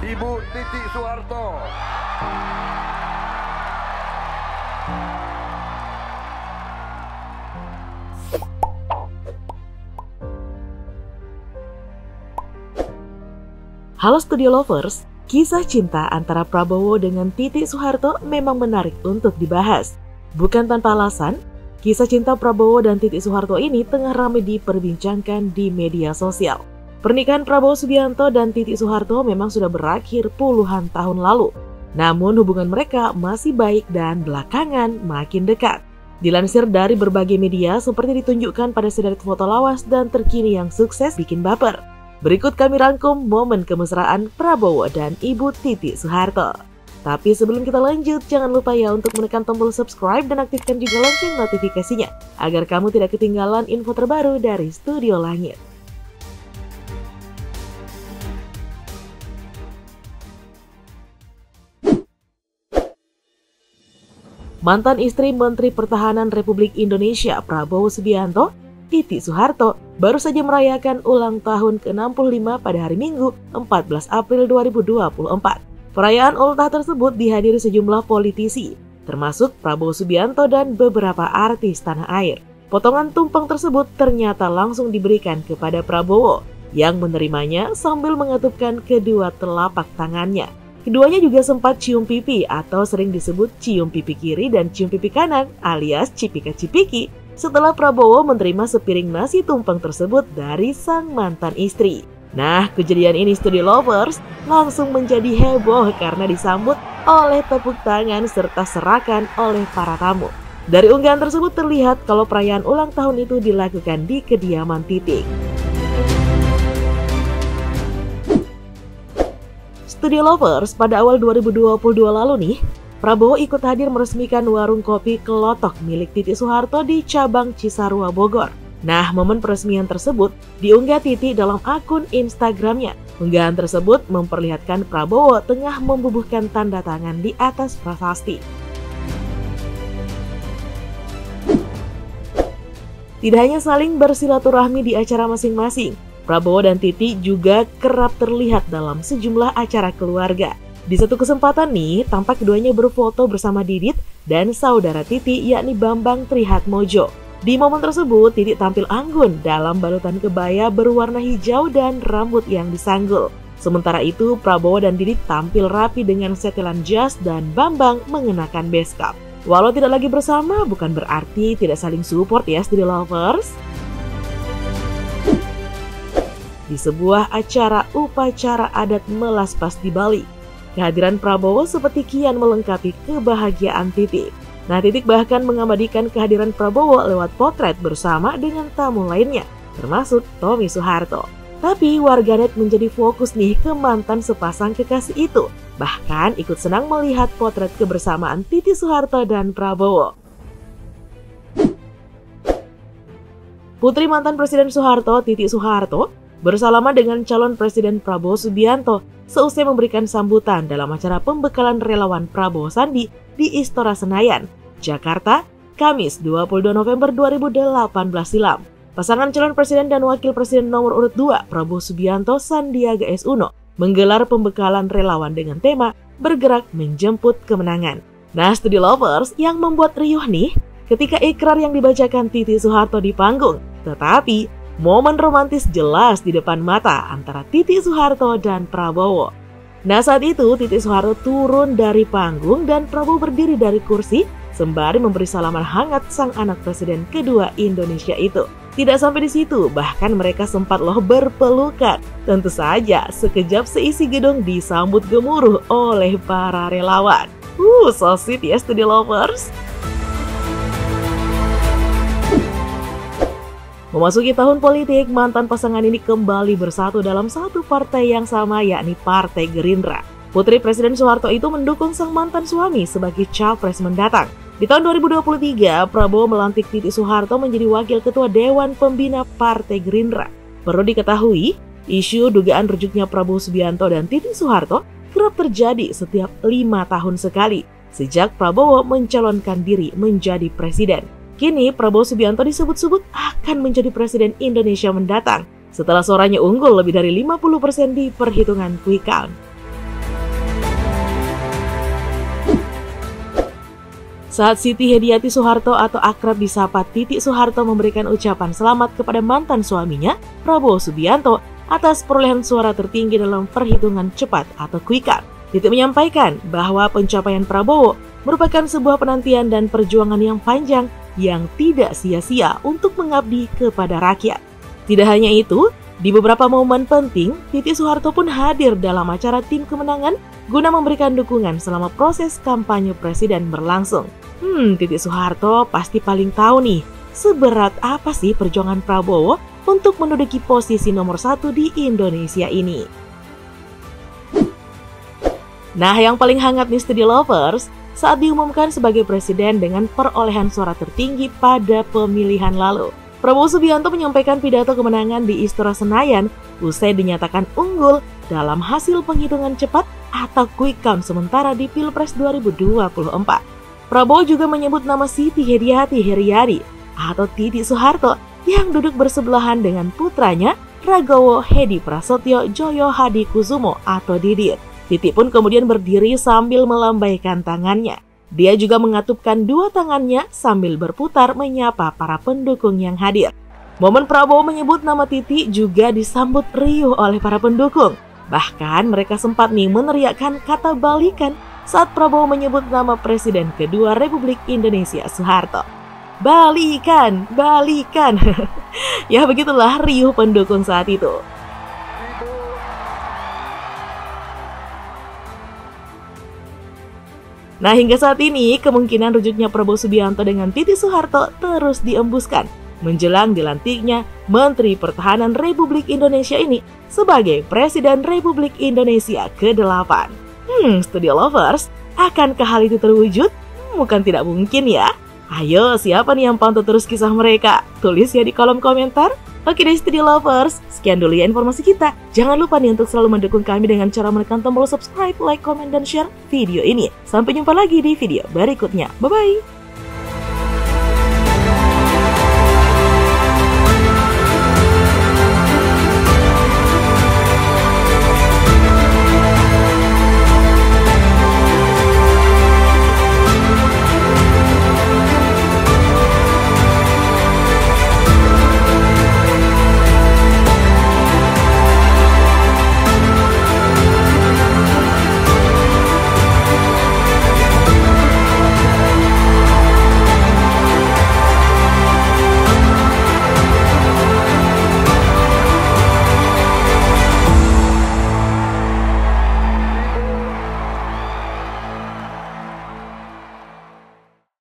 Ibu Titi Soeharto. Halo Studio Lovers, kisah cinta antara Prabowo dengan Titi Soeharto memang menarik untuk dibahas. Bukan tanpa alasan, kisah cinta Prabowo dan Titi Soeharto ini tengah ramai diperbincangkan di media sosial. Pernikahan Prabowo Subianto dan Titi Soeharto memang sudah berakhir puluhan tahun lalu. Namun hubungan mereka masih baik dan belakangan makin dekat. Dilansir dari berbagai media seperti ditunjukkan pada sederet foto lawas dan terkini yang sukses bikin baper. Berikut kami rangkum momen kemesraan Prabowo dan Ibu Titi Soeharto. Tapi sebelum kita lanjut, jangan lupa ya untuk menekan tombol subscribe dan aktifkan juga lonceng notifikasinya, agar kamu tidak ketinggalan info terbaru dari Studio Langit. Mantan istri Menteri Pertahanan Republik Indonesia Prabowo Subianto, Titi Soeharto, baru saja merayakan ulang tahun ke-65 pada hari Minggu 14 April 2024. Perayaan ultah tersebut dihadiri sejumlah politisi, termasuk Prabowo Subianto dan beberapa artis tanah air. Potongan tumpeng tersebut ternyata langsung diberikan kepada Prabowo, yang menerimanya sambil mengatupkan kedua telapak tangannya. Keduanya juga sempat cium pipi atau sering disebut cium pipi kiri dan cium pipi kanan alias cipika-cipiki setelah Prabowo menerima sepiring nasi tumpeng tersebut dari sang mantan istri. Nah, kejadian ini Studio Lovers langsung menjadi heboh karena disambut oleh tepuk tangan serta serakan oleh para tamu. Dari unggahan tersebut terlihat kalau perayaan ulang tahun itu dilakukan di kediaman Titi. Studio Lovers, pada awal 2022 lalu nih, Prabowo ikut hadir meresmikan warung kopi Kelotok milik Titi Soeharto di cabang Cisarua, Bogor. Nah, momen peresmian tersebut diunggah Titi dalam akun Instagramnya. Unggahan tersebut memperlihatkan Prabowo tengah membubuhkan tanda tangan di atas prasasti. Tidak hanya saling bersilaturahmi di acara masing-masing, Prabowo dan Titi juga kerap terlihat dalam sejumlah acara keluarga. Di satu kesempatan nih, tampak keduanya berfoto bersama Didit dan saudara Titi yakni Bambang Trihatmojo. Di momen tersebut, Titi tampil anggun dalam balutan kebaya berwarna hijau dan rambut yang disanggul. Sementara itu, Prabowo dan Didit tampil rapi dengan setelan jas dan Bambang mengenakan beskap. Walau tidak lagi bersama, bukan berarti tidak saling support ya Studio Lovers. Di sebuah acara upacara adat Melaspas di Bali, kehadiran Prabowo seperti kian melengkapi kebahagiaan Titi. Nah, Titi bahkan mengabadikan kehadiran Prabowo lewat potret bersama dengan tamu lainnya, termasuk Tommy Soeharto. Tapi warganet menjadi fokus nih ke mantan sepasang kekasih itu, bahkan ikut senang melihat potret kebersamaan Titi Soeharto dan Prabowo. Putri mantan Presiden Soeharto, Titi Soeharto, bersalaman dengan calon Presiden Prabowo Subianto seusai memberikan sambutan dalam acara pembekalan relawan Prabowo Sandi di Istora Senayan, Jakarta, Kamis 22 November 2018 silam. Pasangan calon Presiden dan Wakil Presiden nomor urut 2 Prabowo Subianto Sandiaga Uno menggelar pembekalan relawan dengan tema Bergerak Menjemput Kemenangan. Nah, Studio Lovers, yang membuat riuh nih ketika ikrar yang dibacakan Titi Soeharto di panggung, tetapi momen romantis jelas di depan mata antara Titi Soeharto dan Prabowo. Nah, saat itu Titi Soeharto turun dari panggung dan Prabowo berdiri dari kursi sembari memberi salaman hangat sang anak presiden kedua Indonesia itu. Tidak sampai di situ, bahkan mereka sempat berpelukan. Tentu saja, sekejap seisi gedung disambut gemuruh oleh para relawan. So sweet ya Studio Lovers. Memasuki tahun politik, mantan pasangan ini kembali bersatu dalam satu partai yang sama, yakni Partai Gerindra. Putri Presiden Soeharto itu mendukung sang mantan suami sebagai capres mendatang. Di tahun 2023, Prabowo melantik Titi Soeharto menjadi Wakil Ketua Dewan Pembina Partai Gerindra. Perlu diketahui, isu dugaan rujuknya Prabowo Subianto dan Titi Soeharto kerap terjadi setiap 5 tahun sekali, sejak Prabowo mencalonkan diri menjadi presiden. Kini Prabowo Subianto disebut-sebut akan menjadi Presiden Indonesia mendatang setelah suaranya unggul lebih dari 50% di perhitungan quick count. Saat Siti Hediati Soeharto atau akrab disapa Titik Soeharto memberikan ucapan selamat kepada mantan suaminya, Prabowo Subianto, atas perolehan suara tertinggi dalam perhitungan cepat atau quick count. Titik menyampaikan bahwa pencapaian Prabowo merupakan sebuah penantian dan perjuangan yang panjang yang tidak sia-sia untuk mengabdi kepada rakyat. Tidak hanya itu, di beberapa momen penting, Titik Soeharto pun hadir dalam acara tim kemenangan guna memberikan dukungan selama proses kampanye presiden berlangsung. Titik Soeharto pasti paling tahu nih, seberat apa sih perjuangan Prabowo untuk menduduki posisi nomor 1 di Indonesia ini. Nah, yang paling hangat nih Studio Lovers, saat diumumkan sebagai presiden dengan perolehan suara tertinggi pada pemilihan lalu. Prabowo Subianto menyampaikan pidato kemenangan di Istora Senayan usai dinyatakan unggul dalam hasil penghitungan cepat atau quick count sementara di Pilpres 2024. Prabowo juga menyebut nama Siti Hediati Heriadi atau Titik Soeharto yang duduk bersebelahan dengan putranya Ragowo Hedi Prasetyo Joyo Hadi Kusumo atau Didit. Titik pun kemudian berdiri sambil melambaikan tangannya. Dia juga mengatupkan dua tangannya sambil berputar menyapa para pendukung yang hadir. Momen Prabowo menyebut nama Titik juga disambut riuh oleh para pendukung. Bahkan mereka sempat meneriakkan kata balikan saat Prabowo menyebut nama Presiden kedua Republik Indonesia Soeharto. Balikan, balikan. Ya begitulah riuh pendukung saat itu. Nah, hingga saat ini kemungkinan rujuknya Prabowo Subianto dengan Titik Soeharto terus diembuskan menjelang dilantiknya Menteri Pertahanan Republik Indonesia ini sebagai Presiden Republik Indonesia ke-8. Studio Lovers, akankah hal itu terwujud? Bukan tidak mungkin ya. Ayo, siapa nih yang pantau terus kisah mereka? Tulis ya di kolom komentar. Oke deh Studio Lovers, sekian dulu ya informasi kita. Jangan lupa nih untuk selalu mendukung kami dengan cara menekan tombol subscribe, like, comment, dan share video ini. Sampai jumpa lagi di video berikutnya. Bye-bye!